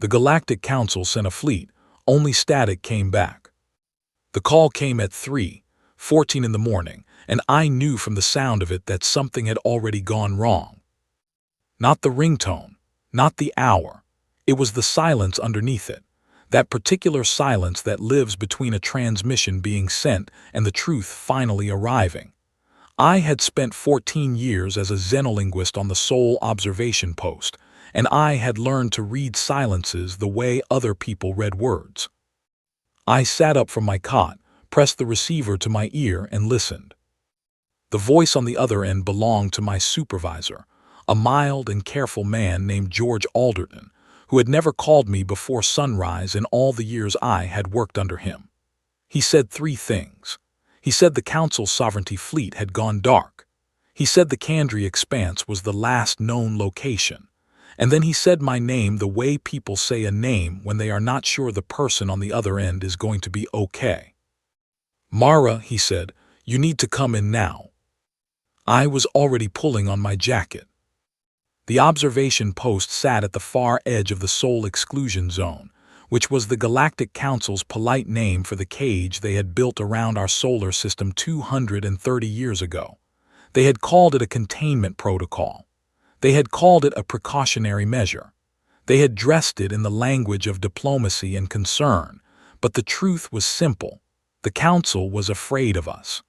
The Galactic Council sent a fleet, only static came back. The call came at 3:14 in the morning, and I knew from the sound of it that something had already gone wrong. Not the ringtone, not the hour. It was the silence underneath it, that particular silence that lives between a transmission being sent and the truth finally arriving. I had spent 14 years as a xenolinguist on the Sol observation post, and I had learned to read silences the way other people read words. I sat up from my cot, pressed the receiver to my ear, and listened. The voice on the other end belonged to my supervisor, a mild and careful man named George Alderton, who had never called me before sunrise in all the years I had worked under him. He said 3 things. He said the Council's sovereignty fleet had gone dark. He said the Kandri Expanse was the last known location. And then he said my name the way people say a name when they are not sure the person on the other end is going to be okay. "Mara," he said, "you need to come in now." I was already pulling on my jacket. The observation post sat at the far edge of the Sol exclusion zone, which was the Galactic Council's polite name for the cage they had built around our solar system 230 years ago. They had called it a containment protocol. They had called it a precautionary measure. They had dressed it in the language of diplomacy and concern, but the truth was simple. The Council was afraid of us.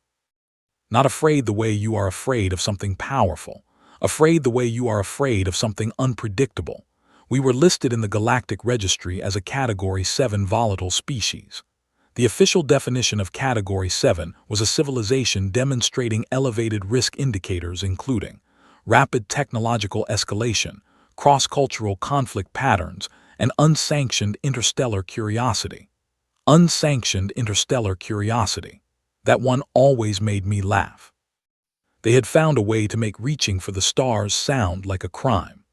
Not afraid the way you are afraid of something powerful, afraid the way you are afraid of something unpredictable. We were listed in the Galactic Registry as a Category 7 volatile species. The official definition of Category 7 was a civilization demonstrating elevated risk indicators including rapid technological escalation, cross-cultural conflict patterns, and unsanctioned interstellar curiosity. Unsanctioned interstellar curiosity. That one always made me laugh. They had found a way to make reaching for the stars sound like a crime.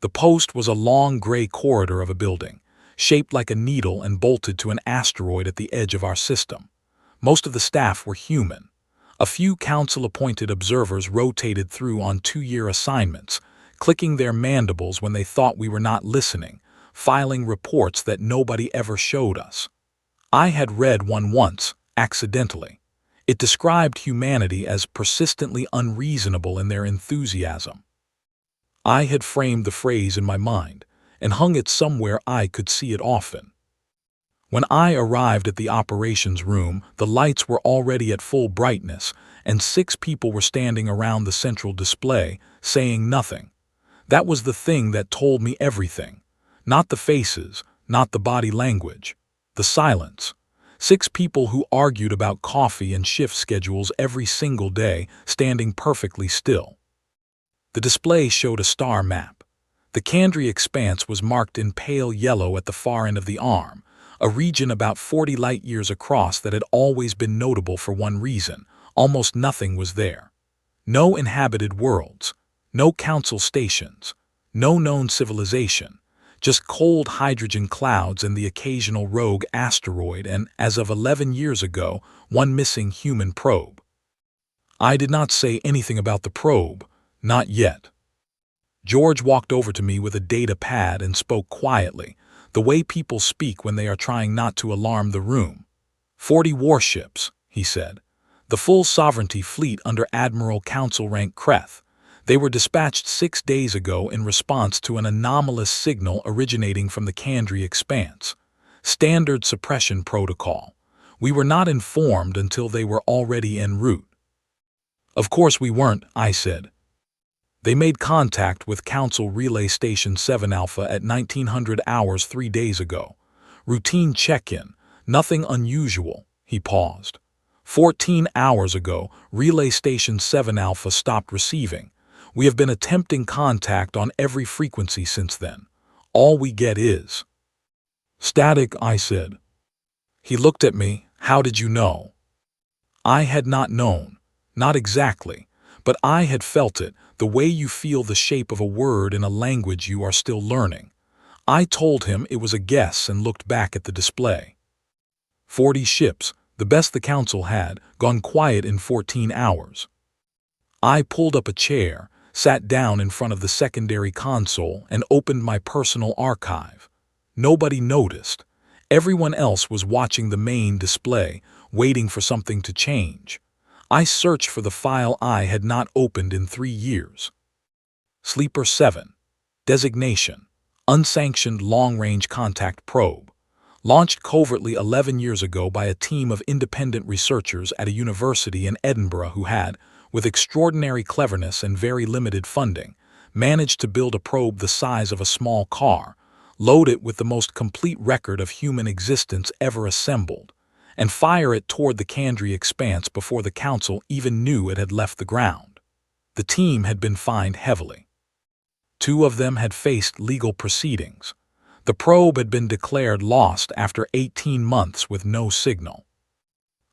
The post was a long gray corridor of a building, shaped like a needle and bolted to an asteroid at the edge of our system. Most of the staff were human. A few council-appointed observers rotated through on 2-year assignments, clicking their mandibles when they thought we were not listening, filing reports that nobody ever showed us. I had read one once, accidentally. It described humanity as persistently unreasonable in their enthusiasm. I had framed the phrase in my mind and hung it somewhere I could see it often. When I arrived at the operations room, the lights were already at full brightness, and 6 people were standing around the central display, saying nothing. That was the thing that told me everything. Not the faces, not the body language. The silence. 6 people who argued about coffee and shift schedules every single day, standing perfectly still. The display showed a star map. The Kandri Expanse was marked in pale yellow at the far end of the arm, a region about 40 light-years across that had always been notable for one reason: almost nothing was there. No inhabited worlds, no council stations, no known civilization, just cold hydrogen clouds and the occasional rogue asteroid and, as of 11 years ago, one missing human probe. I did not say anything about the probe, not yet. George walked over to me with a data pad and spoke quietly, the way people speak when they are trying not to alarm the room. 40 warships, he said. The full sovereignty fleet under Admiral Council Rank Kreth. They were dispatched 6 days ago in response to an anomalous signal originating from the Kandri Expanse. Standard suppression protocol. We were not informed until they were already en route. Of course we weren't, I said. They made contact with Council Relay Station 7 Alpha at 1900 hours 3 days ago. Routine check-in, nothing unusual. He paused. 14 hours ago, Relay Station 7 Alpha stopped receiving. We have been attempting contact on every frequency since then. All we get is static, I said. He looked at me. How did you know? I had not known. Not exactly. But I had felt it, the way you feel the shape of a word in a language you are still learning. I told him it was a guess and looked back at the display. 40 ships, the best the Council had, gone quiet in 14 hours. I pulled up a chair, sat down in front of the secondary console, and opened my personal archive. Nobody noticed. Everyone else was watching the main display, waiting for something to change. I searched for the file I had not opened in 3 years. Sleeper 7. Designation: Unsanctioned Long-Range Contact Probe. Launched covertly 11 years ago by a team of independent researchers at a university in Edinburgh who had, with extraordinary cleverness and very limited funding, managed to build a probe the size of a small car, load it with the most complete record of human existence ever assembled, and fire it toward the Candry expanse before the Council even knew it had left the ground. The team had been fined heavily. 2 of them had faced legal proceedings. The probe had been declared lost after 18 months with no signal.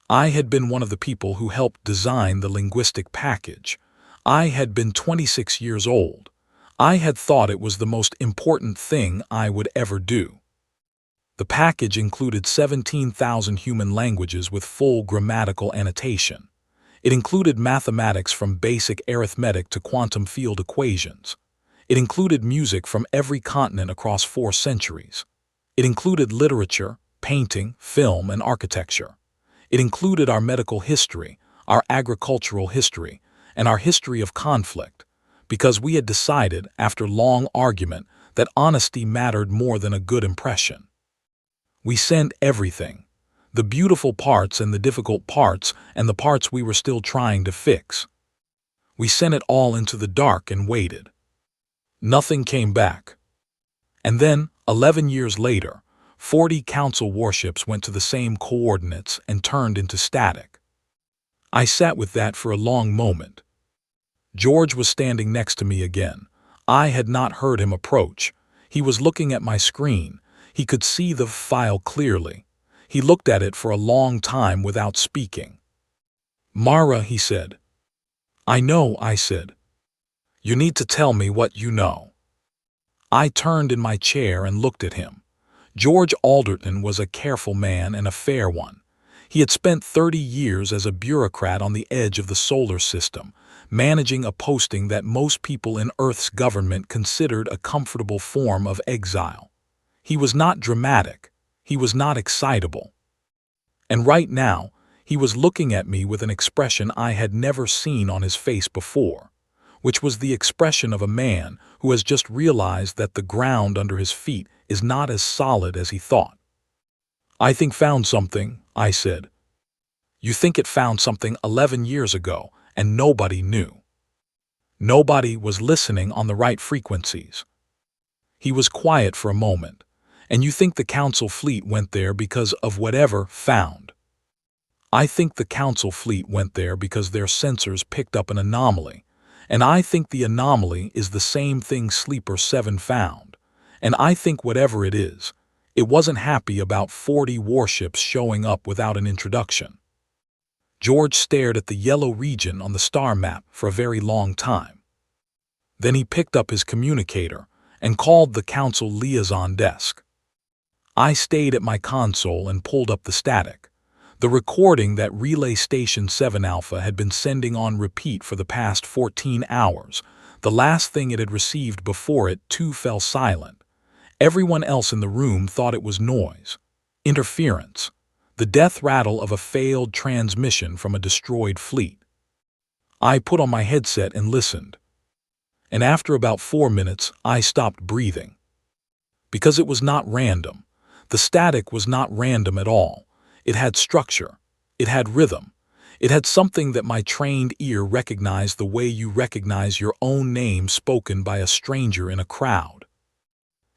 I had been one of the people who helped design the linguistic package. I had been 26 years old. I had thought it was the most important thing I would ever do. The package included 17,000 human languages with full grammatical annotation. It included mathematics from basic arithmetic to quantum field equations. It included music from every continent across 4 centuries. It included literature, painting, film, and architecture. It included our medical history, our agricultural history, and our history of conflict, because we had decided, after long argument, that honesty mattered more than a good impression. We sent everything, the beautiful parts and the difficult parts and the parts we were still trying to fix. We sent it all into the dark and waited. Nothing came back. And then, 11 years later, 40 Council warships went to the same coordinates and turned into static. I sat with that for a long moment. George was standing next to me again. I had not heard him approach. He was looking at my screen. He could see the file clearly. He looked at it for a long time without speaking. "Mara," he said. "I know," I said. "You need to tell me what you know." I turned in my chair and looked at him. George Alderton was a careful man and a fair one. He had spent 30 years as a bureaucrat on the edge of the solar system, managing a posting that most people in Earth's government considered a comfortable form of exile. He was not dramatic. He was not excitable. And right now, he was looking at me with an expression I had never seen on his face before, which was the expression of a man who has just realized that the ground under his feet is not as solid as he thought. "I think found something," I said. "You think it found something 11 years ago, and nobody knew. Nobody was listening on the right frequencies." He was quiet for a moment. "And you think the Council fleet went there because of whatever found?" "I think the Council fleet went there because their sensors picked up an anomaly. And I think the anomaly is the same thing Sleeper 7 found. And I think whatever it is, it wasn't happy about 40 warships showing up without an introduction." George stared at the yellow region on the star map for a very long time. Then he picked up his communicator and called the Council liaison desk. I stayed at my console and pulled up the static. The recording that Relay Station 7 Alpha had been sending on repeat for the past 14 hours, the last thing it had received before it too fell silent. Everyone else in the room thought it was noise, interference, the death rattle of a failed transmission from a destroyed fleet. I put on my headset and listened. And after about 4 minutes, I stopped breathing. Because it was not random. The static was not random at all. It had structure. It had rhythm. It had something that my trained ear recognized the way you recognize your own name spoken by a stranger in a crowd.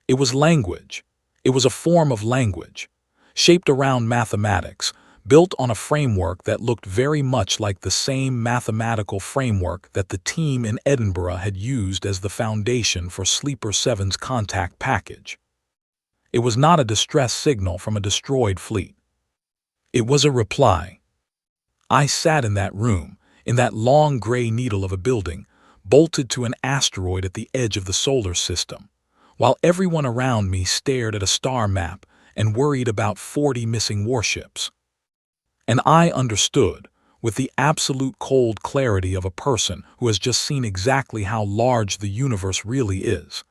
It was language. It was a form of language, shaped around mathematics, built on a framework that looked very much like the same mathematical framework that the team in Edinburgh had used as the foundation for Sleeper 7's contact package. It was not a distress signal from a destroyed fleet. It was a reply. I sat in that room, in that long gray needle of a building, bolted to an asteroid at the edge of the solar system, while everyone around me stared at a star map and worried about 40 missing warships. And I understood, with the absolute cold clarity of a person who has just seen exactly how large the universe really is,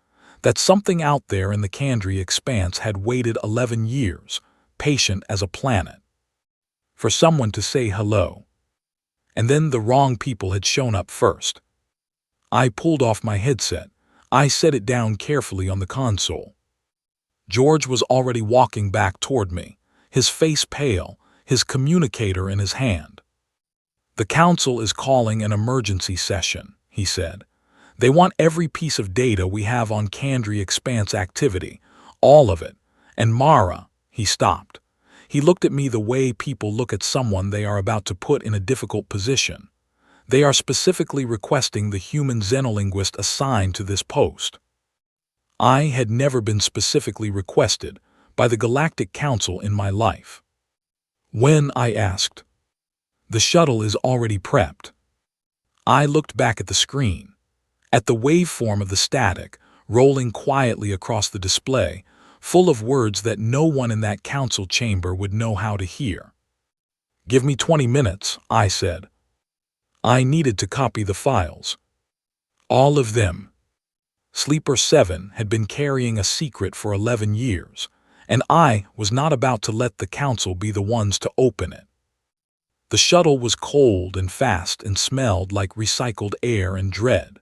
That something out there in the Kandri expanse had waited 11 years, patient as a planet, for someone to say hello. And then the wrong people had shown up first. I pulled off my headset. I set it down carefully on the console. George was already walking back toward me, his face pale, his communicator in his hand. "The council is calling an emergency session," he said. "They want every piece of data we have on Kandri Expanse activity, all of it. And Mara," he stopped. He looked at me the way people look at someone they are about to put in a difficult position. "They are specifically requesting the human xenolinguist assigned to this post." I had never been specifically requested by the Galactic Council in my life. "When?" I asked. "The shuttle is already prepped." I looked back at the screen, at the waveform of the static, rolling quietly across the display, full of words that no one in that council chamber would know how to hear. "Give me 20 minutes, I said. I needed to copy the files. All of them. Sleeper 7 had been carrying a secret for 11 years, and I was not about to let the council be the ones to open it. The shuttle was cold and fast and smelled like recycled air and dread.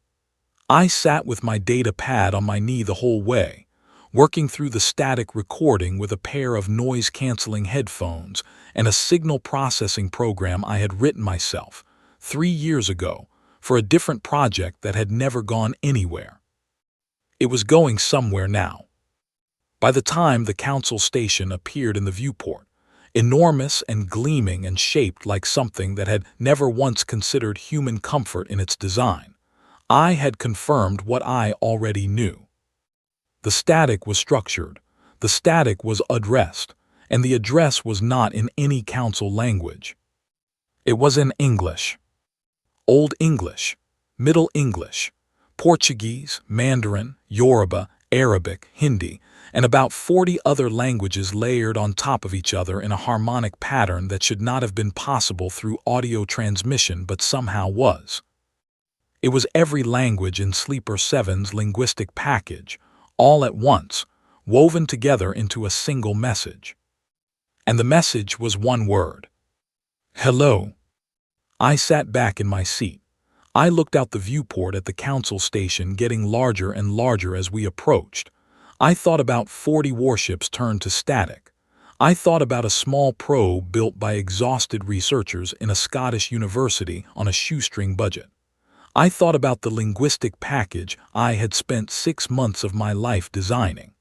I sat with my data pad on my knee the whole way, working through the static recording with a pair of noise-canceling headphones and a signal processing program I had written myself 3 years ago for a different project that had never gone anywhere. It was going somewhere now. By the time the council station appeared in the viewport, enormous and gleaming and shaped like something that had never once considered human comfort in its design, I had confirmed what I already knew. The static was structured, the static was addressed, and the address was not in any council language. It was in English. Old English, Middle English, Portuguese, Mandarin, Yoruba, Arabic, Hindi, and about 40 other languages layered on top of each other in a harmonic pattern that should not have been possible through audio transmission but somehow was. It was every language in Sleeper 7's linguistic package, all at once, woven together into a single message. And the message was one word. Hello. I sat back in my seat. I looked out the viewport at the council station getting larger and larger as we approached. I thought about 40 warships turned to static. I thought about a small probe built by exhausted researchers in a Scottish university on a shoestring budget. I thought about the linguistic package I had spent 6 months of my life designing.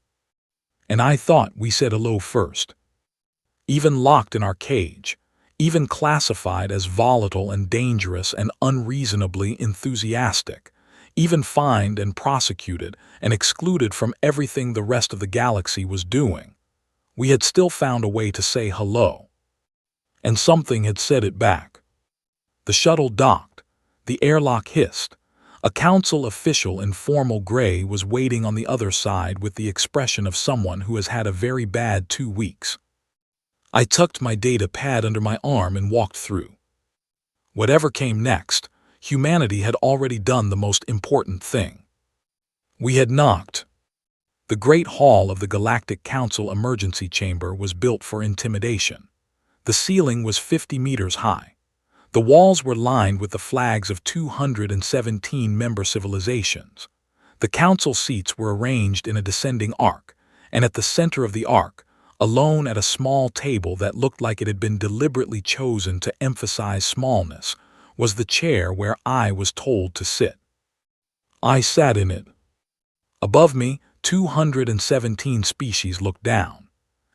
And I thought we said hello first. Even locked in our cage, even classified as volatile and dangerous and unreasonably enthusiastic, even fined and prosecuted and excluded from everything the rest of the galaxy was doing, we had still found a way to say hello. And something had said it back. The shuttle docked, the airlock hissed. A council official in formal gray was waiting on the other side with the expression of someone who has had a very bad 2 weeks. I tucked my data pad under my arm and walked through. Whatever came next, humanity had already done the most important thing. We had knocked. The Great Hall of the Galactic Council Emergency Chamber was built for intimidation. The ceiling was 50 meters high. The walls were lined with the flags of 217 member civilizations. The council seats were arranged in a descending arc, and at the center of the arc, alone at a small table that looked like it had been deliberately chosen to emphasize smallness, was the chair where I was told to sit. I sat in it. Above me, 217 species looked down.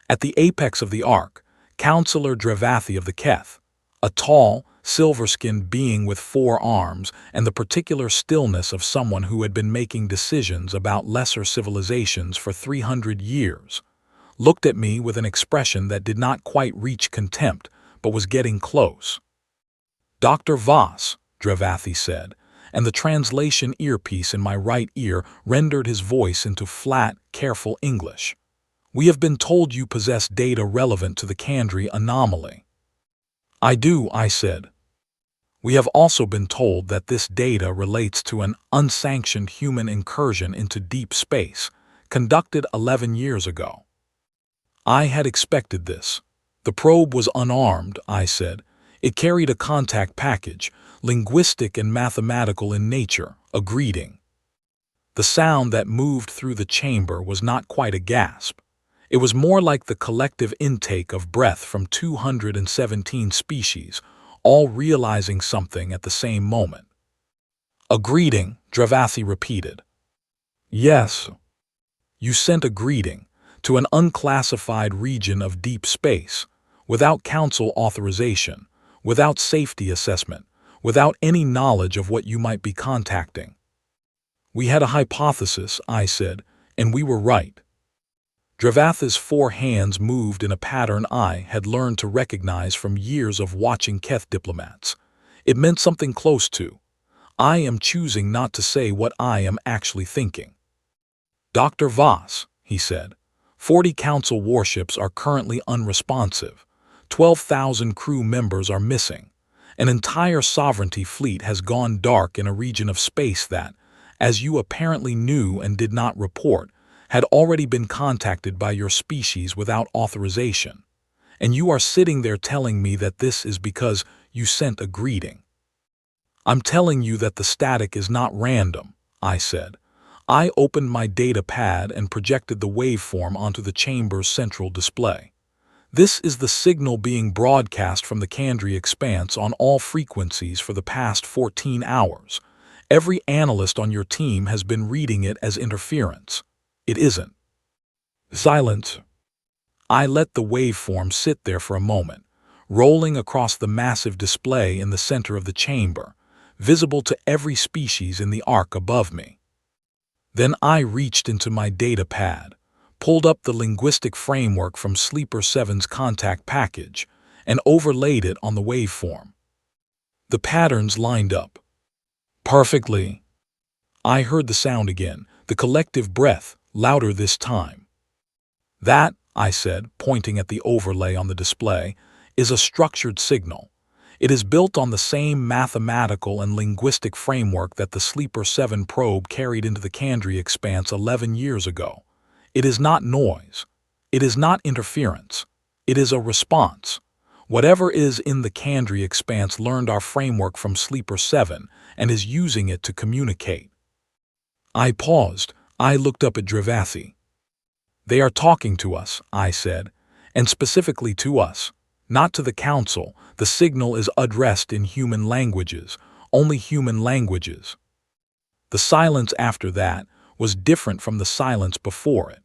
At the apex of the arc, Councillor Dravathi of the Keth, a tall, silver-skinned being with 4 arms and the particular stillness of someone who had been making decisions about lesser civilizations for 300 years, looked at me with an expression that did not quite reach contempt, but was getting close. "Dr. Voss," Dravathi said, and the translation earpiece in my right ear rendered his voice into flat, careful English. "We have been told you possess data relevant to the Kandri anomaly." "I do," I said. We have also been told that this data relates to an unsanctioned human incursion into deep space, conducted 11 years ago. I had expected this. The probe was unarmed, I said. It carried a contact package, linguistic and mathematical in nature, a greeting. The sound that moved through the chamber was not quite a gasp. It was more like the collective intake of breath from 217 species, all realizing something at the same moment. A greeting, Dravathi repeated. Yes. You sent a greeting to an unclassified region of deep space, without council authorization, without safety assessment, without any knowledge of what you might be contacting. We had a hypothesis, I said, and we were right. Dravatha's 4 hands moved in a pattern I had learned to recognize from years of watching Keth diplomats. It meant something close to, I am choosing not to say what I am actually thinking. Dr. Voss, he said, 40 council warships are currently unresponsive. 12,000 crew members are missing. An entire sovereignty fleet has gone dark in a region of space that, as you apparently knew and did not report, had already been contacted by your species without authorization. And you are sitting there telling me that this is because you sent a greeting. I'm telling you that the static is not random, I said. I opened my data pad and projected the waveform onto the chamber's central display. This is the signal being broadcast from the Kandri expanse on all frequencies for the past 14 hours. Every analyst on your team has been reading it as interference. It isn't. Silence. I let the waveform sit there for a moment, rolling across the massive display in the center of the chamber, visible to every species in the arc above me. Then I reached into my data pad, pulled up the linguistic framework from Sleeper 7's contact package, and overlaid it on the waveform. The patterns lined up perfectly. I heard the sound again, the collective breath, louder this time. That, I said, pointing at the overlay on the display, is a structured signal. It is built on the same mathematical and linguistic framework that the Sleeper 7 probe carried into the Kandri expanse 11 years ago. It is not noise. It is not interference. It is a response. Whatever is in the Kandri expanse learned our framework from Sleeper 7 and is using it to communicate. I paused. I looked up at Dravathi. They are talking to us, I said, and specifically to us. Not to the council. The signal is addressed in human languages, only human languages. The silence after that was different from the silence before it.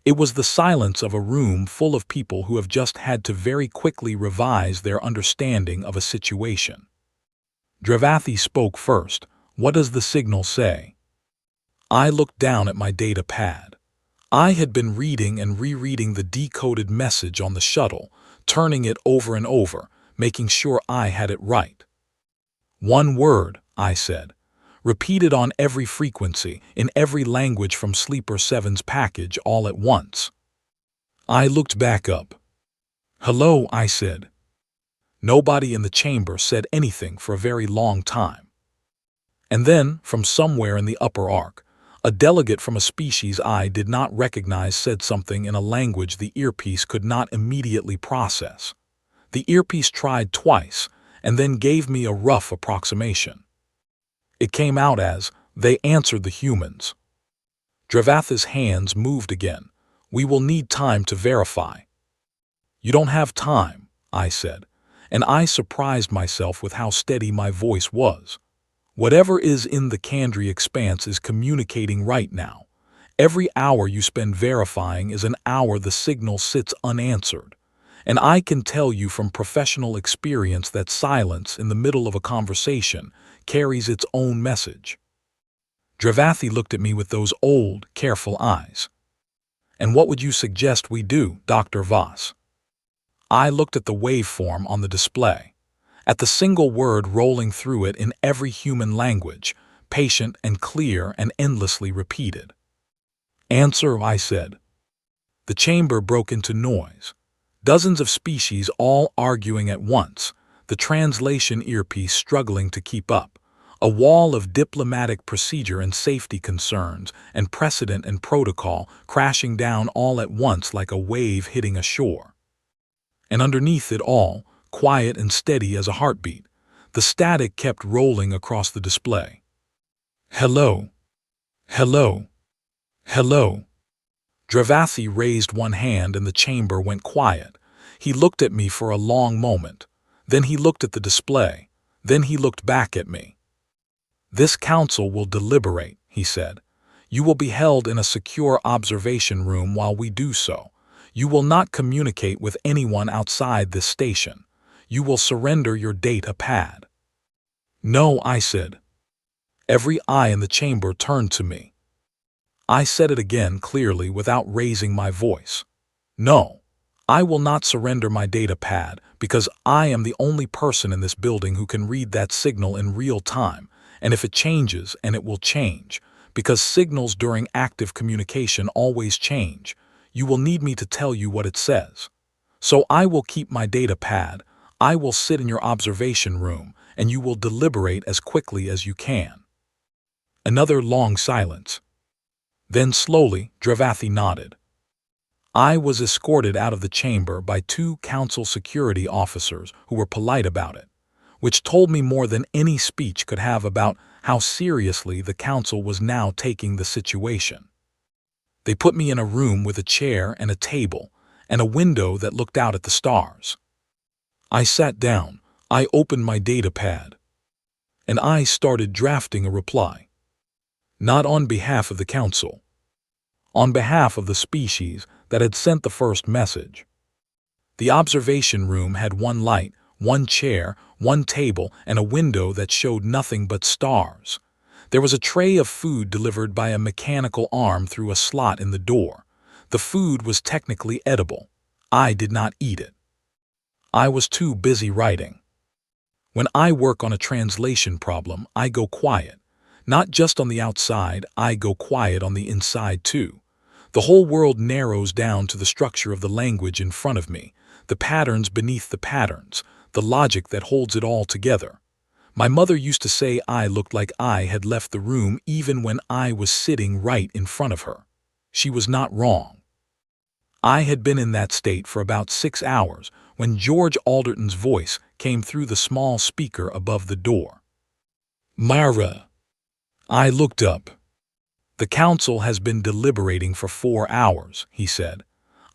It was the silence of a room full of people who have just had to very quickly revise their understanding of a situation. Dravathi spoke first. What does the signal say? I looked down at my data pad. I had been reading and rereading the decoded message on the shuttle, turning it over and over, making sure I had it right. One word, I said, repeated on every frequency, in every language from Sleeper 7's package all at once. I looked back up. Hello, I said. Nobody in the chamber said anything for a very long time. And then, from somewhere in the upper arc, a delegate from a species I did not recognize said something in a language the earpiece could not immediately process. The earpiece tried twice, and then gave me a rough approximation. It came out as, they answered the humans. Dravatha's hands moved again. We will need time to verify. You don't have time, I said, and I surprised myself with how steady my voice was. Whatever is in the Kandri expanse is communicating right now. Every hour you spend verifying is an hour the signal sits unanswered. And I can tell you from professional experience that silence in the middle of a conversation carries its own message. Dravathi looked at me with those old, careful eyes. And what would you suggest we do, Dr. Voss? I looked at the waveform on the display, at the single word rolling through it in every human language, patient and clear and endlessly repeated. Answer, I said. The chamber broke into noise. Dozens of species all arguing at once, the translation earpiece struggling to keep up, a wall of diplomatic procedure and safety concerns, and precedent and protocol crashing down all at once like a wave hitting a shore. And underneath it all, quiet and steady as a heartbeat, the static kept rolling across the display. Hello. Hello. Hello. Dravathi raised one hand and the chamber went quiet. He looked at me for a long moment. Then he looked at the display. Then he looked back at me. This council will deliberate, he said. You will be held in a secure observation room while we do so. You will not communicate with anyone outside this station. You will surrender your data pad. No, I said. Every eye in the chamber turned to me. I said it again clearly without raising my voice. No, I will not surrender my data pad because I am the only person in this building who can read that signal in real time, and if it changes, and it will change, because signals during active communication always change, you will need me to tell you what it says. So I will keep my data pad, I will sit in your observation room, and you will deliberate as quickly as you can. Another long silence. Then slowly, Dravathi nodded. I was escorted out of the chamber by 2 council security officers who were polite about it, which told me more than any speech could have about how seriously the council was now taking the situation. They put me in a room with a chair and a table, and a window that looked out at the stars. I sat down, I opened my data pad, and I started drafting a reply. Not on behalf of the council. On behalf of the species that had sent the first message. The observation room had 1 light, 1 chair, 1 table, and a window that showed nothing but stars. There was a tray of food delivered by a mechanical arm through a slot in the door. The food was technically edible. I did not eat it. I was too busy writing. When I work on a translation problem, I go quiet. Not just on the outside, I go quiet on the inside too. The whole world narrows down to the structure of the language in front of me, the patterns beneath the patterns, the logic that holds it all together. My mother used to say I looked like I had left the room even when I was sitting right in front of her. She was not wrong. I had been in that state for about 6 hours when George Alderton's voice came through the small speaker above the door. Myra. I looked up. The council has been deliberating for 4 hours, he said.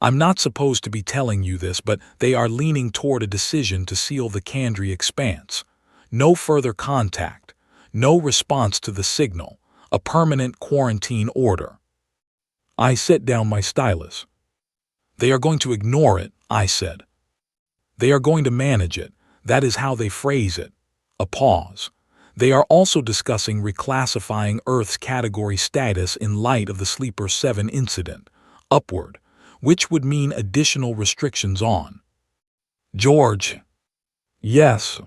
I'm not supposed to be telling you this, but they are leaning toward a decision to seal the Kandri expanse. No further contact, no response to the signal, a permanent quarantine order. I set down my stylus. They are going to ignore it, I said. They are going to manage it, that is how they phrase it. A pause. They are also discussing reclassifying Earth's category status in light of the Sleeper 7 incident, upward, which would mean additional restrictions on. George. Yes.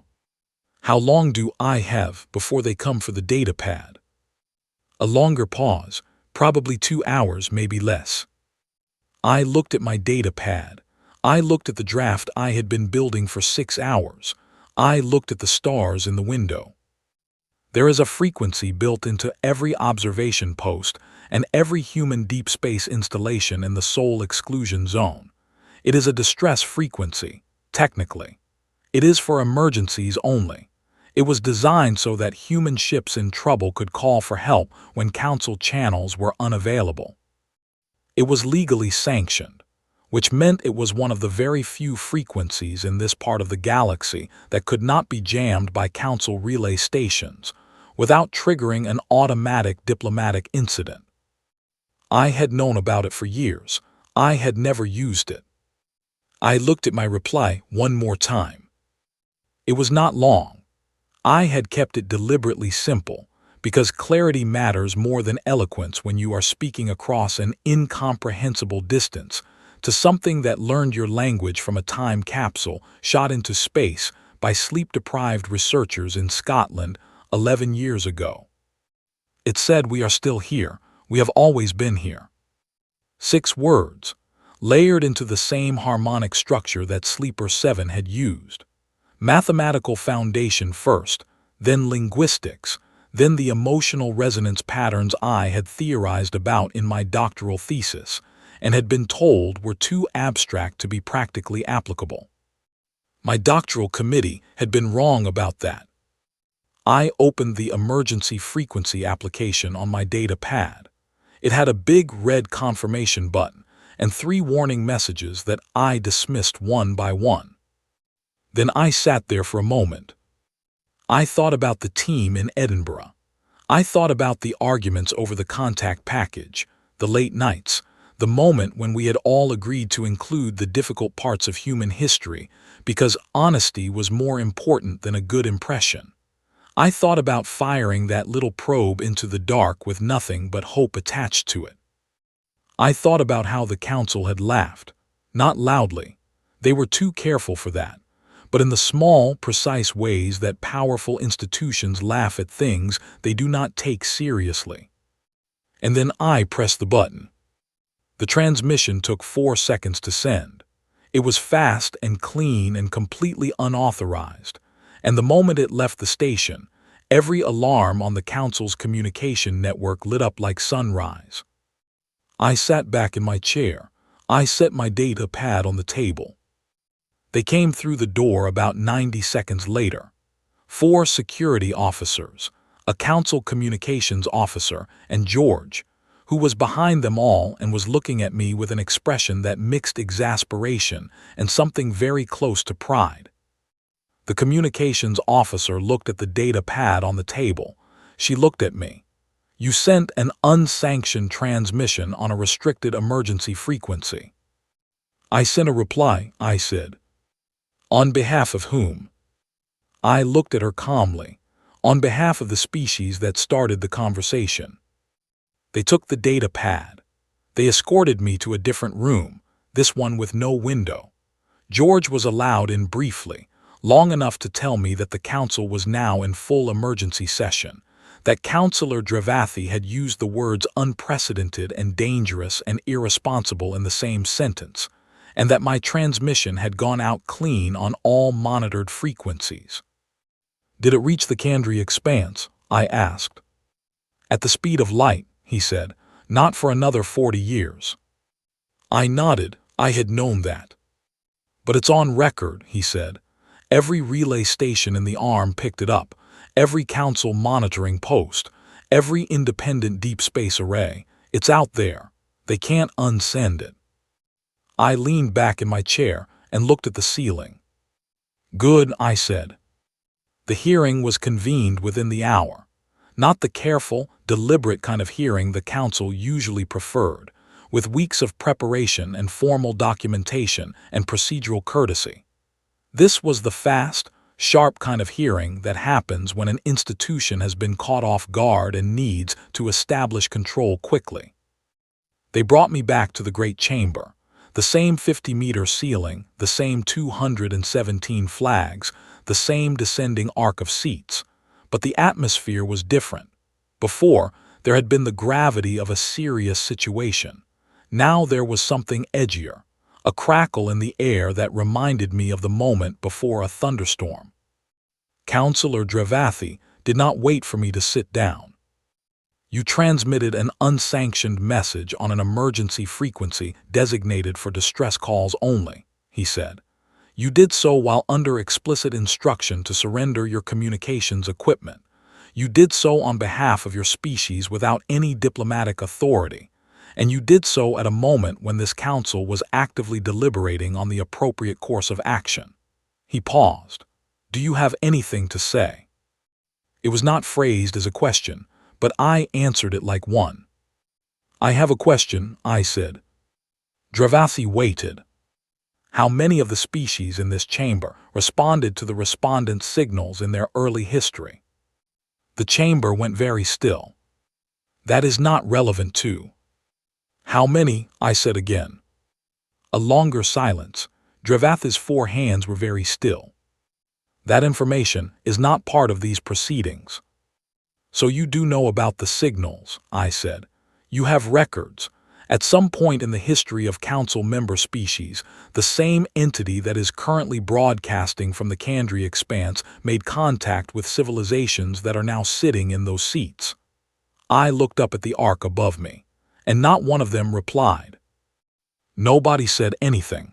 How long do I have before they come for the data pad? A longer pause, probably 2 hours, maybe less. I looked at my data pad. I looked at the draft I had been building for 6 hours. I looked at the stars in the window. There is a frequency built into every observation post and every human deep space installation in the Soul Exclusion Zone. It is a distress frequency, technically. It is for emergencies only. It was designed so that human ships in trouble could call for help when council channels were unavailable. It was legally sanctioned, which meant it was one of the very few frequencies in this part of the galaxy that could not be jammed by council relay stations without triggering an automatic diplomatic incident. I had known about it for years. I had never used it. I looked at my reply one more time. It was not long. I had kept it deliberately simple, because clarity matters more than eloquence when you are speaking across an incomprehensible distance to something that learned your language from a time capsule shot into space by sleep-deprived researchers in Scotland 11 years ago. It said, we are still here, we have always been here. 6 words, layered into the same harmonic structure that Sleeper 7 had used. Mathematical foundation first, then linguistics, then the emotional resonance patterns I had theorized about in my doctoral thesis and had been told were too abstract to be practically applicable. My doctoral committee had been wrong about that. I opened the emergency frequency application on my data pad. It had a big red confirmation button and 3 warning messages that I dismissed one by one. Then I sat there for a moment. I thought about the team in Edinburgh. I thought about the arguments over the contact package, the late nights, the moment when we had all agreed to include the difficult parts of human history because honesty was more important than a good impression. I thought about firing that little probe into the dark with nothing but hope attached to it. I thought about how the council had laughed, not loudly. They were too careful for that, but in the small, precise ways that powerful institutions laugh at things they do not take seriously. And then I pressed the button. The transmission took 4 seconds to send. It was fast and clean and completely unauthorized, and the moment it left the station, every alarm on the council's communication network lit up like sunrise. I sat back in my chair. I set my data pad on the table. They came through the door about 90 seconds later. 4 security officers, a council communications officer, and George, who was behind them all and was looking at me with an expression that mixed exasperation and something very close to pride. The communications officer looked at the data pad on the table. She looked at me. "You sent an unsanctioned transmission on a restricted emergency frequency." "I sent a reply," I said. "On behalf of whom?" I looked at her calmly. "On behalf of the species that started the conversation." They took the data pad. They escorted me to a different room, this one with no window. George was allowed in briefly, long enough to tell me that the council was now in full emergency session, that Councillor Dravathi had used the words unprecedented and dangerous and irresponsible in the same sentence, and that my transmission had gone out clean on all monitored frequencies. "Did it reach the Kandri expanse?" I asked. "At the speed of light," he said, "not for another 40 years. I nodded. I had known that. "But it's on record," he said. "Every relay station in the arm picked it up, every council monitoring post, every independent deep space array. It's out there. They can't unsend it." I leaned back in my chair and looked at the ceiling. "Good," I said. The hearing was convened within the hour. Not the careful, deliberate kind of hearing the council usually preferred, with weeks of preparation and formal documentation and procedural courtesy. This was the fast, sharp kind of hearing that happens when an institution has been caught off guard and needs to establish control quickly. They brought me back to the great chamber, the same 50-meter ceiling, the same 217 flags, the same descending arc of seats. But the atmosphere was different. Before, there had been the gravity of a serious situation. Now there was something edgier, a crackle in the air that reminded me of the moment before a thunderstorm. Councillor Dravathi did not wait for me to sit down. "You transmitted an unsanctioned message on an emergency frequency designated for distress calls only," he said. "You did so while under explicit instruction to surrender your communications equipment. You did so on behalf of your species without any diplomatic authority, and you did so at a moment when this council was actively deliberating on the appropriate course of action." He paused. "Do you have anything to say?" It was not phrased as a question, but I answered it like one. "I have a question," I said. Dravathi waited. "How many of the species in this chamber responded to the respondent's signals in their early history?" The chamber went very still. "That is not relevant to." "How many?" I said again. A longer silence. Dravathi's 4 hands were very still. "That information is not part of these proceedings." "So you do know about the signals," I said. "You have records, At some point in the history of Council member species, the same entity that is currently broadcasting from the Kandri expanse made contact with civilizations that are now sitting in those seats. I looked up at the arc above me, and not one of them replied. Nobody said anything.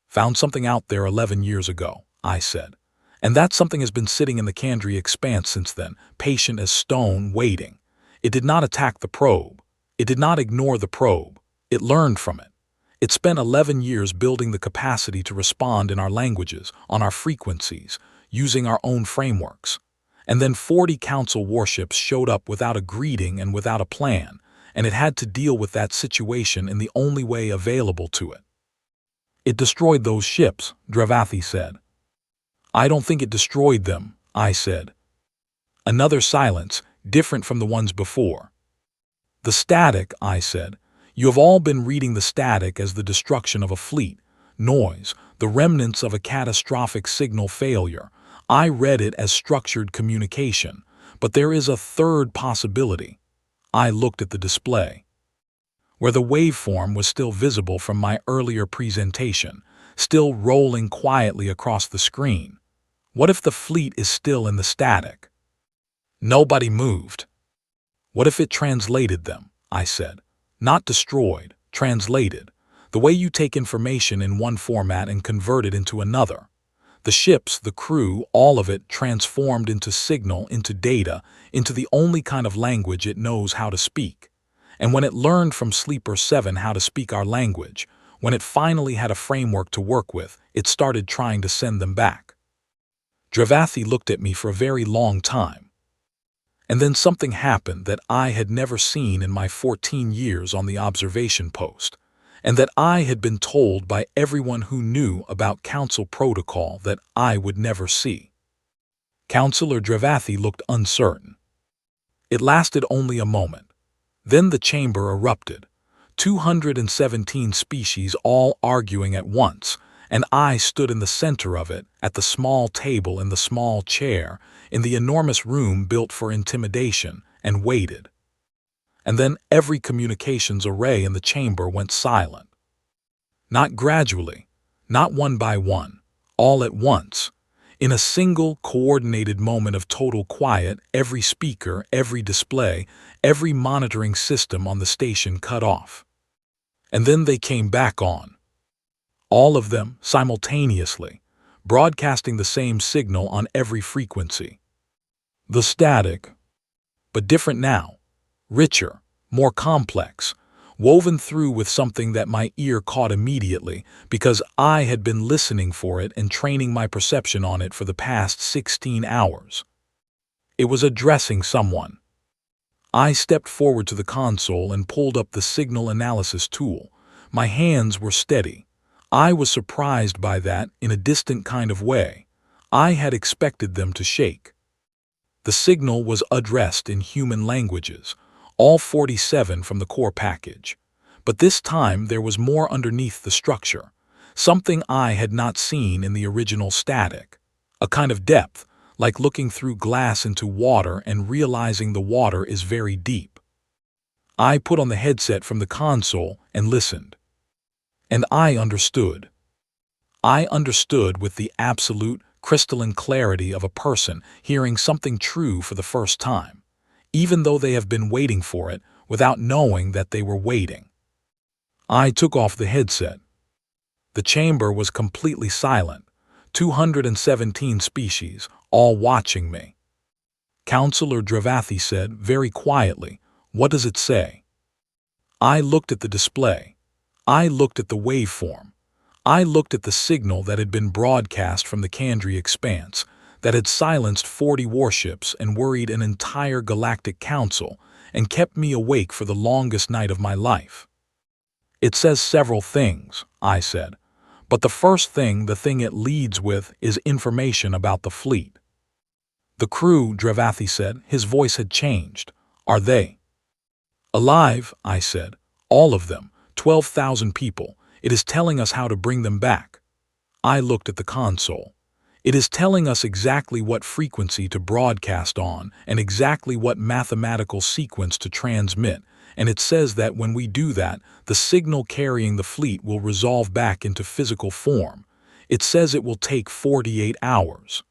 Found something out there 11 years ago, I said. And that something has been sitting in the Kandri expanse since then, patient as stone, waiting. It did not attack the probe. It did not ignore the probe. It learned from it. It spent 11 years building the capacity to respond in our languages, on our frequencies, using our own frameworks. And then 40 Council warships showed up without a greeting and without a plan, and it had to deal with that situation in the only way available to it. It destroyed those ships, Dravathi said. I don't think it destroyed them, I said. Another silence, different from the ones before. The static, I said. You have all been reading the static as the destruction of a fleet, noise, the remnants of a catastrophic signal failure. I read it as structured communication, but there is a third possibility. I looked at the display. Where the waveform was still visible from my earlier presentation, still rolling quietly across the screen. What if the fleet is still in the static? Nobody moved. What if it translated them, I said. Not destroyed, translated. The way you take information in one format and convert it into another. The ships, the crew, all of it transformed into signal, into data, into the only kind of language it knows how to speak. And when it learned from Sleeper 7 how to speak our language, when it finally had a framework to work with, it started trying to send them back. Dravathi looked at me for a very long time. And then something happened that I had never seen in my 14 years on the observation post, and that I had been told by everyone who knew about Council protocol that I would never see. Councillor Dravathi looked uncertain. It lasted only a moment. Then the chamber erupted, 217 species all arguing at once, and I stood in the center of it, at the small table in the small chair, in the enormous room built for intimidation, and waited. And then every communications array in the chamber went silent. Not gradually, not one by one, all at once. In a single, coordinated moment of total quiet, every speaker, every display, every monitoring system on the station cut off. And then they came back on. All of them simultaneously, broadcasting the same signal on every frequency. The static, but different now, richer, more complex, woven through with something that my ear caught immediately because I had been listening for it and training my perception on it for the past 16 hours. It was addressing someone. I stepped forward to the console and pulled up the signal analysis tool. My hands were steady. I was surprised by that in a distant kind of way. I had expected them to shake. The signal was addressed in human languages, all 47 from the core package. But this time there was more underneath the structure, something I had not seen in the original static. A kind of depth, like looking through glass into water and realizing the water is very deep. I put on the headset from the console and listened. And I understood. I understood with the absolute, crystalline clarity of a person hearing something true for the first time, even though they have been waiting for it without knowing that they were waiting. I took off the headset. The chamber was completely silent, 217 species, all watching me. Councillor Dravathi said very quietly, "What does it say?" I looked at the display. I looked at the waveform. I looked at the signal that had been broadcast from the Kandri expanse, that had silenced 40 warships and worried an entire galactic council and kept me awake for the longest night of my life. It says several things, I said, but the first thing, the thing it leads with, is information about the fleet. The crew, Dravathi said, his voice had changed. Are they alive? I said. All of them, 12,000 people. It is telling us how to bring them back. I looked at the console. It is telling us exactly what frequency to broadcast on and exactly what mathematical sequence to transmit, and it says that when we do that, the signal carrying the fleet will resolve back into physical form. It says it will take 48 hours.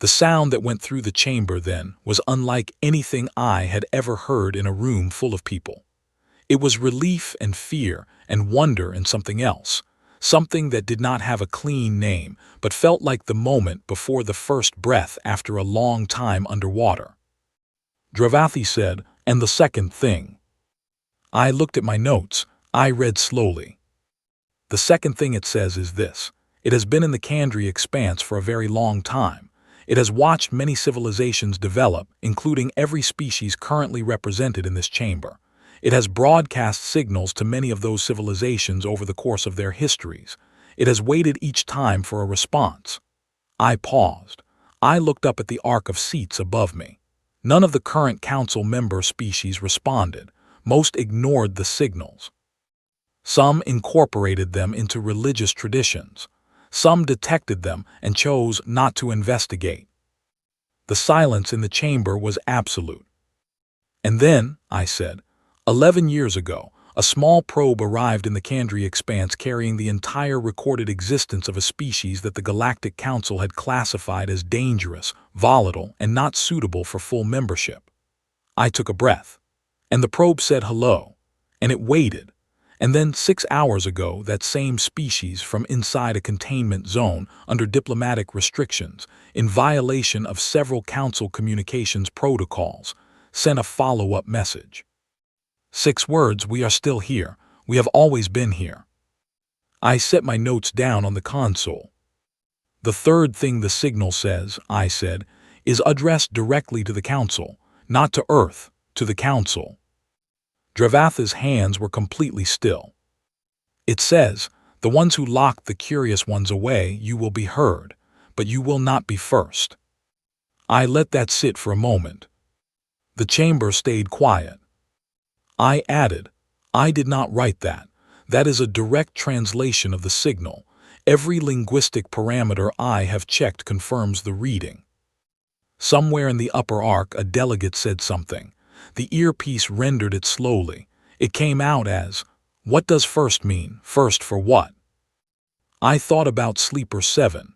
The sound that went through the chamber then was unlike anything I had ever heard in a room full of people. It was relief and fear and wonder and something else, something that did not have a clean name but felt like the moment before the first breath after a long time underwater. Dravathi said, "And the second thing." I looked at my notes. I read slowly. The second thing it says is this: it has been in the Kandri expanse for a very long time. It has watched many civilizations develop, including every species currently represented in this chamber. It has broadcast signals to many of those civilizations over the course of their histories. It has waited each time for a response. I paused. I looked up at the arc of seats above me. None of the current council member species responded. Most ignored the signals. Some incorporated them into religious traditions. Some detected them and chose not to investigate. The silence in the chamber was absolute. And then, I said, 11 years ago, a small probe arrived in the Kandri expanse carrying the entire recorded existence of a species that the Galactic Council had classified as dangerous, volatile, and not suitable for full membership. I took a breath. And the probe said hello. And it waited. And then 6 hours ago, that same species from inside a containment zone under diplomatic restrictions, in violation of several council communications protocols, sent a follow-up message. 6 words: "We are still here. We have always been here." I set my notes down on the console. The third thing the signal says, I said, is addressed directly to the council, not to Earth, to the council. Dravatha's hands were completely still. It says, "The ones who lock the curious ones away, you will be heard, but you will not be first." I let that sit for a moment. The chamber stayed quiet. I added, "I did not write that. That is a direct translation of the signal. Every linguistic parameter I have checked confirms the reading." Somewhere in the upper arc, a delegate said something. The earpiece rendered it slowly. It came out as, "What does first mean? First for what?" I thought about Sleeper 7.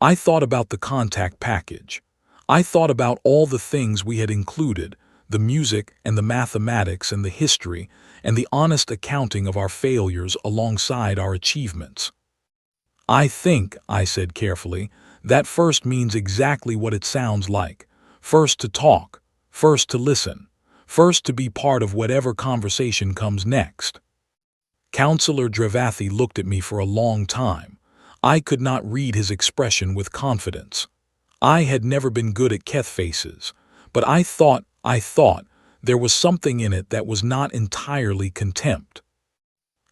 I thought about the contact package. I thought about all the things we had included, the music and the mathematics and the history and the honest accounting of our failures alongside our achievements. "I think," I said carefully, "that first means exactly what it sounds like. First to talk, first to listen, first to be part of whatever conversation comes next." Counselor Dravathi looked at me for a long time. I could not read his expression with confidence. I had never been good at Keth faces, but I thought there was something in it that was not entirely contempt.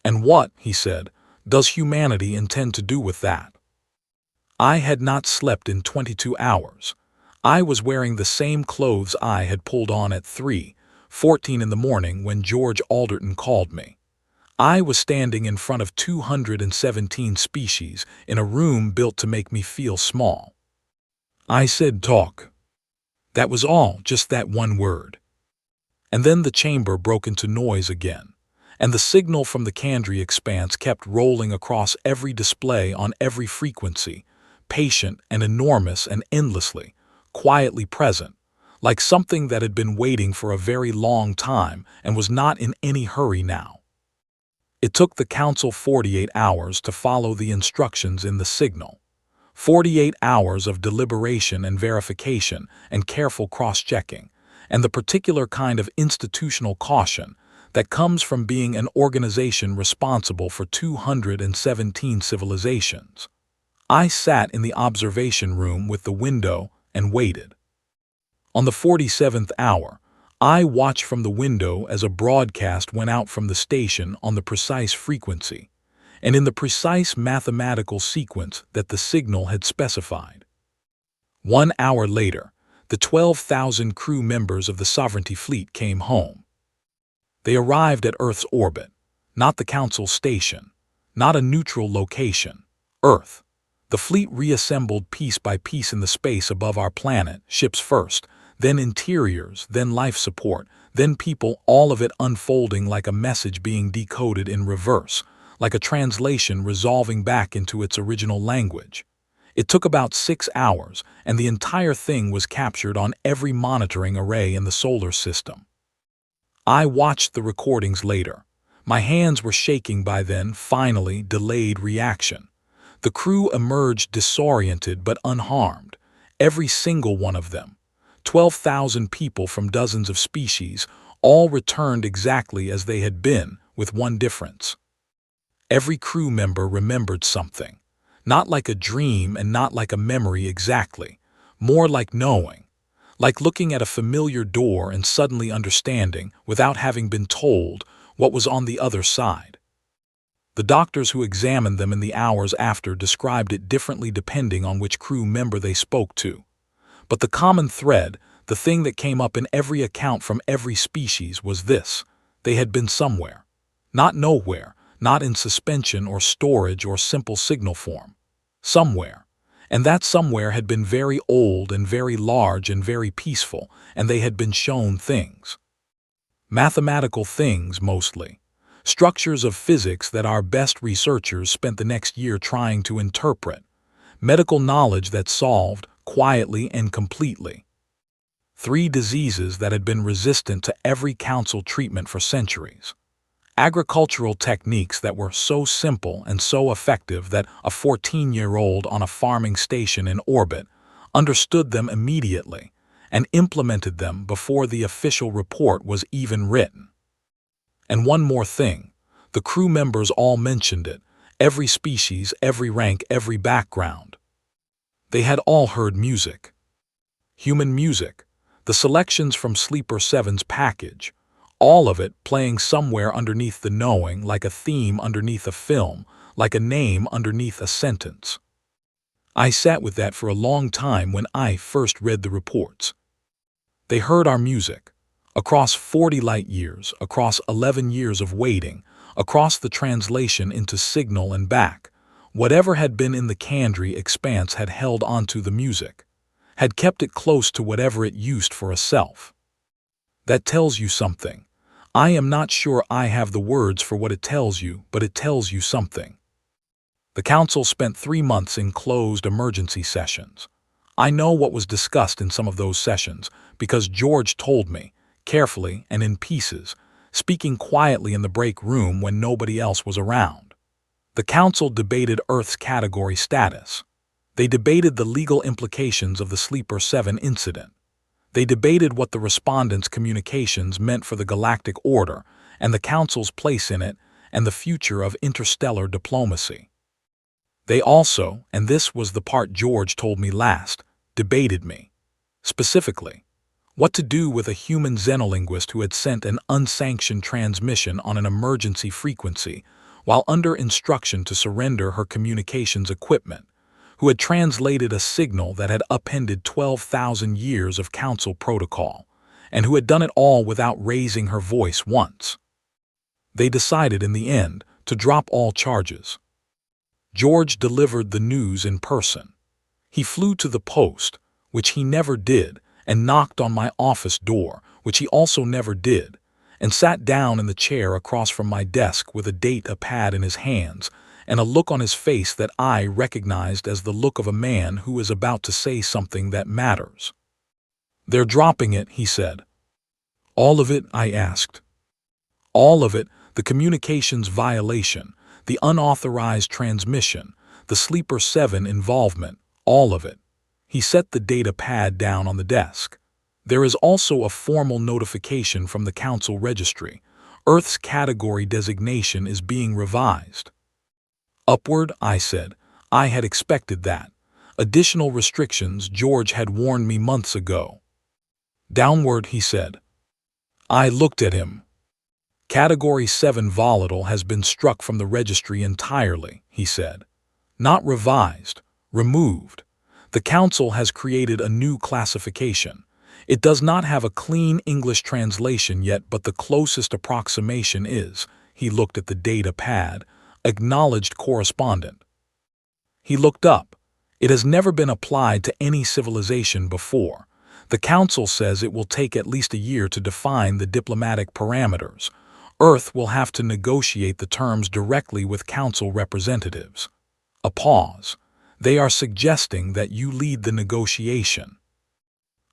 "And what," he said, "does humanity intend to do with that?" I had not slept in 22 hours. I was wearing the same clothes I had pulled on at 3:14 in the morning when George Alderton called me. I was standing in front of 217 species in a room built to make me feel small. I said, "Talk." That was all, just that one word. And then the chamber broke into noise again, and the signal from the Kandri expanse kept rolling across every display on every frequency, patient and enormous and endlessly, quietly present, like something that had been waiting for a very long time and was not in any hurry now. It took the council 48 hours to follow the instructions in the signal. 48 hours of deliberation and verification and careful cross-checking, and the particular kind of institutional caution that comes from being an organization responsible for 217 civilizations. I sat in the observation room with the window and waited. On the 47th hour, I watched from the window as a broadcast went out from the station on the precise frequency, and in the precise mathematical sequence that the signal had specified. 1 hour later, the 12,000 crew members of the Sovereignty Fleet came home. They arrived at Earth's orbit, not the Council station, not a neutral location, Earth. The fleet reassembled piece by piece in the space above our planet, ships first, then interiors, then life support, then people, all of it unfolding like a message being decoded in reverse, like a translation resolving back into its original language. It took about 6 hours, and the entire thing was captured on every monitoring array in the solar system. I watched the recordings later. My hands were shaking by then. Finally, delayed reaction. The crew emerged disoriented but unharmed. Every single one of them. 12,000 people from dozens of species, all returned exactly as they had been, with one difference. Every crew member remembered something. Not like a dream and not like a memory exactly. More like knowing. Like looking at a familiar door and suddenly understanding, without having been told, what was on the other side. The doctors who examined them in the hours after described it differently depending on which crew member they spoke to. But the common thread, the thing that came up in every account from every species, was this: they had been somewhere. Not nowhere, not in suspension or storage or simple signal form. Somewhere. And that somewhere had been very old and very large and very peaceful, and they had been shown things. Mathematical things, mostly. Structures of physics that our best researchers spent the next year trying to interpret. Medical knowledge that solved, quietly and completely. 3 diseases that had been resistant to every council treatment for centuries. Agricultural techniques that were so simple and so effective that a 14-year-old on a farming station in orbit understood them immediately and implemented them before the official report was even written. And one more thing, the crew members all mentioned it, every species, every rank, every background. They had all heard music. Human music, the selections from Sleeper 7's package, all of it playing somewhere underneath the knowing, like a theme underneath a film, like a name underneath a sentence. I sat with that for a long time when I first read the reports. They heard our music, across 40 light years, across 11 years of waiting, across the translation into signal and back. Whatever had been in the Kandri expanse had held onto the music, had kept it close to whatever it used for a self. That tells you something. I am not sure I have the words for what it tells you, but it tells you something. The council spent 3 months in closed emergency sessions. I know what was discussed in some of those sessions because George told me, carefully and in pieces, speaking quietly in the break room when nobody else was around. The council debated Earth's category status. They debated the legal implications of the Sleeper 7 incident. They debated what the respondents' communications meant for the galactic order and the council's place in it and the future of interstellar diplomacy. They also, and this was the part George told me last, debated me. Specifically, what to do with a human xenolinguist who had sent an unsanctioned transmission on an emergency frequency while under instruction to surrender her communications equipment, who had translated a signal that had upended 12,000 years of council protocol, and who had done it all without raising her voice once. They decided in the end to drop all charges. George delivered the news in person. He flew to the post, which he never did, and knocked on my office door, which he also never did, and sat down in the chair across from my desk with a data pad in his hands and a look on his face that I recognized as the look of a man who is about to say something that matters. "They're dropping it," he said. "All of it?" I asked. "All of it, the communications violation, the unauthorized transmission, the Sleeper 7 involvement, all of it." He set the data pad down on the desk. "There is also a formal notification from the Council Registry. Earth's category designation is being revised." "Upward," I said. I had expected that. Additional restrictions, George had warned me months ago. "Downward," he said. I looked at him. "Category 7 volatile has been struck from the registry entirely," he said. "Not revised, removed. The Council has created a new classification. It does not have a clean English translation yet, but the closest approximation is," he looked at the data pad, "acknowledged correspondent." He looked up. "It has never been applied to any civilization before. The Council says it will take at least a year to define the diplomatic parameters. Earth will have to negotiate the terms directly with Council representatives. A pause. They are suggesting that you lead the negotiation.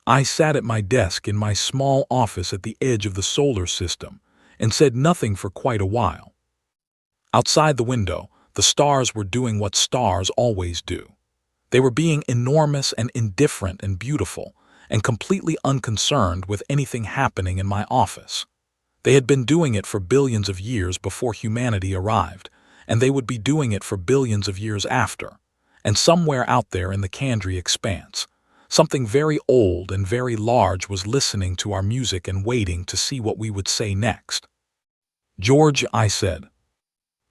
I sat at my desk in my small office at the edge of the solar system and said nothing for quite a while. Outside the window, the stars were doing what stars always do. They were being enormous and indifferent and beautiful, and completely unconcerned with anything happening in my office. They had been doing it for billions of years before humanity arrived, and they would be doing it for billions of years after. And somewhere out there in the Kandri expanse, something very old and very large was listening to our music and waiting to see what we would say next. "George," I said.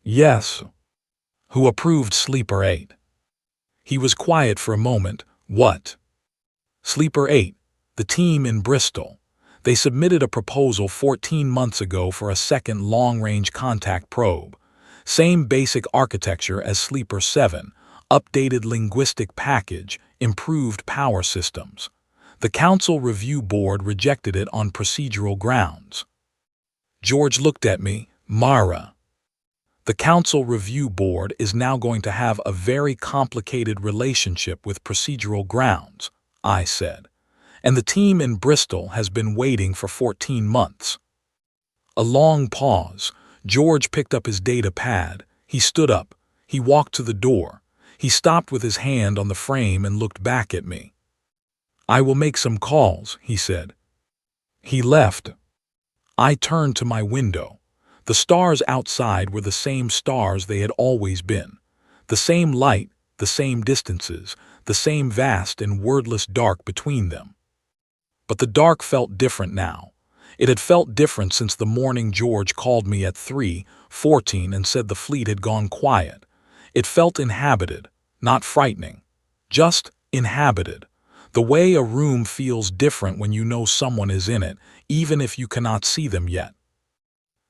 "Yes." "Who approved Sleeper 8? He was quiet for a moment. "What?" "Sleeper 8, the team in Bristol. They submitted a proposal 14 months ago for a second long-range contact probe. Same basic architecture as Sleeper 7, updated linguistic package, improved power systems. The Council Review Board rejected it on procedural grounds." George looked at me. "Mara, the Council Review Board is now going to have a very complicated relationship with procedural grounds," I said. "And the team in Bristol has been waiting for 14 months. A long pause. George picked up his data pad. He stood up. He walked to the door. He stopped with his hand on the frame and looked back at me. "I will make some calls," he said. He left. I turned to my window. The stars outside were the same stars they had always been. The same light, the same distances, the same vast and wordless dark between them. But the dark felt different now. It had felt different since the morning George called me at 3:14 and said the fleet had gone quiet. It felt inhabited, not frightening. Just inhabited. The way a room feels different when you know someone is in it, even if you cannot see them yet.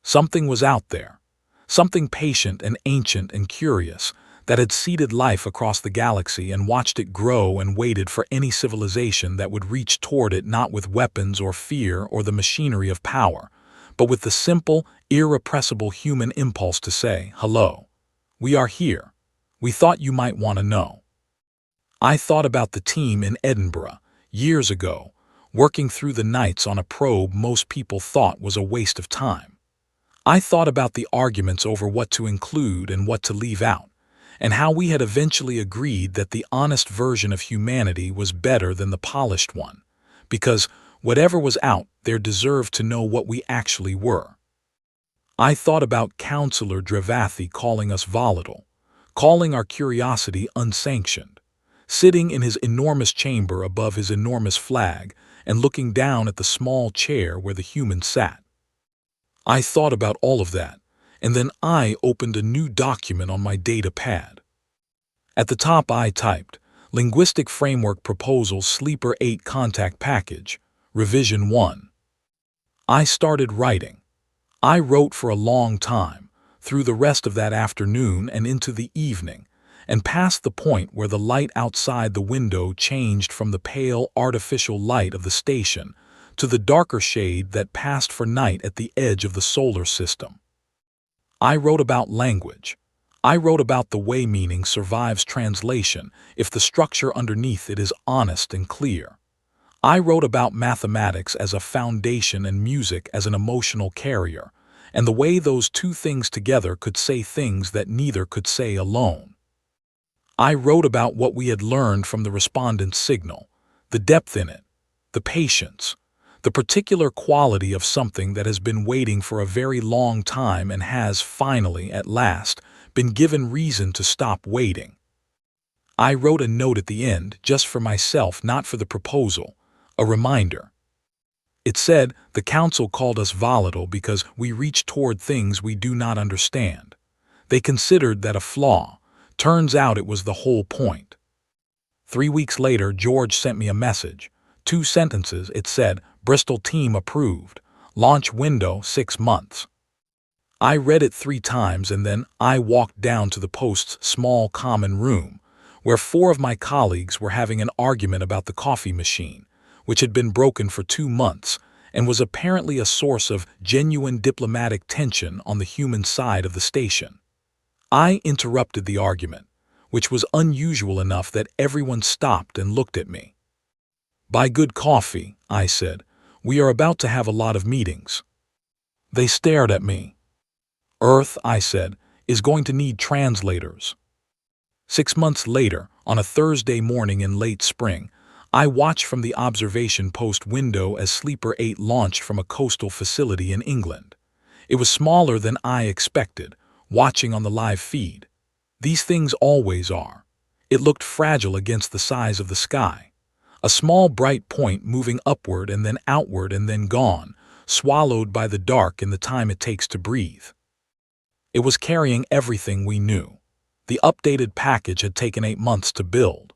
Something was out there. Something patient and ancient and curious that had seeded life across the galaxy and watched it grow and waited for any civilization that would reach toward it, not with weapons or fear or the machinery of power, but with the simple, irrepressible human impulse to say, "Hello. We are here. We thought you might want to know." I thought about the team in Edinburgh, years ago, working through the nights on a probe most people thought was a waste of time. I thought about the arguments over what to include and what to leave out, and how we had eventually agreed that the honest version of humanity was better than the polished one, because whatever was out there deserved to know what we actually were. I thought about Counselor Dravathi calling us volatile, calling our curiosity unsanctioned, sitting in his enormous chamber above his enormous flag and looking down at the small chair where the humans sat. I thought about all of that, and then I opened a new document on my data pad. At the top I typed, Linguistic Framework Proposal Sleeper 8 Contact Package, Revision 1. I started writing. I wrote for a long time, through the rest of that afternoon and into the evening, and past the point where the light outside the window changed from the pale, artificial light of the station to the darker shade that passed for night at the edge of the solar system. I wrote about language. I wrote about the way meaning survives translation if the structure underneath it is honest and clear. I wrote about mathematics as a foundation and music as an emotional carrier, and the way those two things together could say things that neither could say alone. I wrote about what we had learned from the respondent's signal, the depth in it, the patience, the particular quality of something that has been waiting for a very long time and has finally, at last, been given reason to stop waiting. I wrote a note at the end, just for myself, not for the proposal, a reminder. It said, the Council called us volatile because we reach toward things we do not understand. They considered that a flaw. Turns out it was the whole point. 3 weeks later, George sent me a message. 2 sentences. It said, Bristol team approved. Launch window 6 months. I read it 3 times and then I walked down to the post's small common room, where 4 of my colleagues were having an argument about the coffee machine, which had been broken for 2 months and was apparently a source of genuine diplomatic tension on the human side of the station. I interrupted the argument, which was unusual enough that everyone stopped and looked at me. "Buy good coffee," I said. "We are about to have a lot of meetings." They stared at me. "Earth," I said, "is going to need translators." 6 months later, on a Thursday morning in late spring, I watched from the observation post window as Sleeper 8 launched from a coastal facility in England. It was smaller than I expected, watching on the live feed. These things always are. It looked fragile against the size of the sky. A small bright point moving upward and then outward and then gone, swallowed by the dark in the time it takes to breathe. It was carrying everything we knew. The updated package had taken 8 months to build.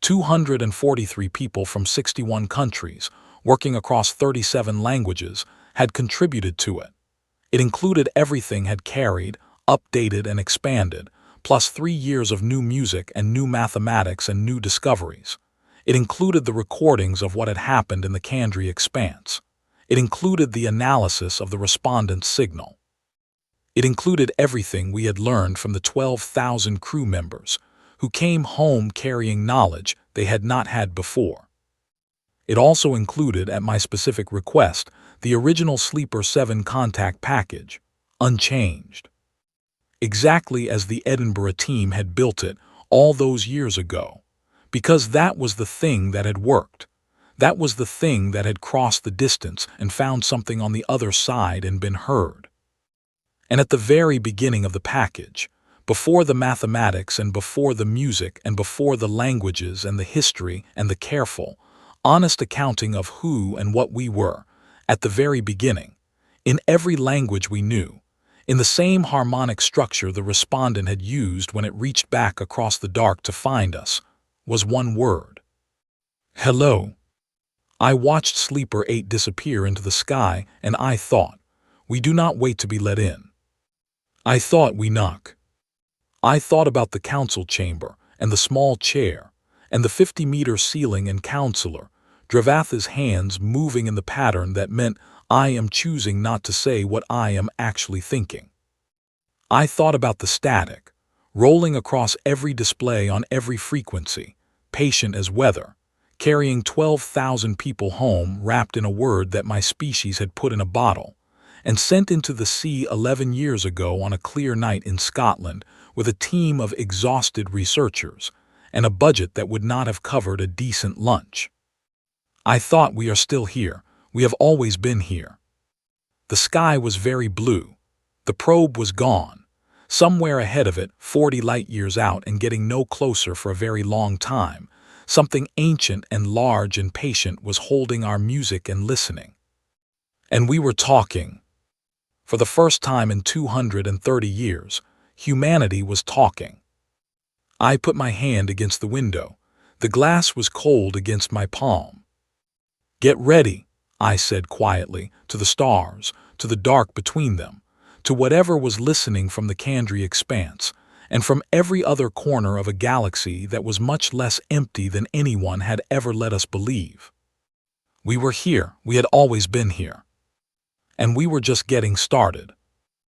243 people from 61 countries, working across 37 languages, had contributed to it. It included everything had carried, updated and expanded, plus 3 years of new music and new mathematics and new discoveries. It included the recordings of what had happened in the Kandri expanse. It included the analysis of the respondent's signal. It included everything we had learned from the 12,000 crew members, who came home carrying knowledge they had not had before. It also included, at my specific request, the original Sleeper 7 contact package, unchanged. Exactly as the Edinburgh team had built it all those years ago, because that was the thing that had worked. That was the thing that had crossed the distance and found something on the other side and been heard. And at the very beginning of the package, before the mathematics and before the music and before the languages and the history and the careful, honest accounting of who and what we were, at the very beginning, in every language we knew, in the same harmonic structure the respondent had used when it reached back across the dark to find us, was one word. Hello. I watched Sleeper 8 disappear into the sky, and I thought, we do not wait to be let in. I thought we knock. I thought about the council chamber, and the small chair, and the 50-meter ceiling and counselor, Dravatha's hands moving in the pattern that meant I am choosing not to say what I am actually thinking. I thought about the static, rolling across every display on every frequency, patient as weather, carrying 12,000 people home wrapped in a word that my species had put in a bottle, and sent into the sea 11 years ago on a clear night in Scotland with a team of exhausted researchers, and a budget that would not have covered a decent lunch. I thought we are still here, we have always been here. The sky was very blue. The probe was gone. Somewhere ahead of it, 40 light-years out and getting no closer for a very long time, something ancient and large and patient was holding our music and listening. And we were talking. For the first time in 230 years, humanity was talking. I put my hand against the window. The glass was cold against my palm. Get ready, I said quietly, to the stars, to the dark between them, to whatever was listening from the Kandri expanse, and from every other corner of a galaxy that was much less empty than anyone had ever let us believe. We were here, we had always been here. And we were just getting started.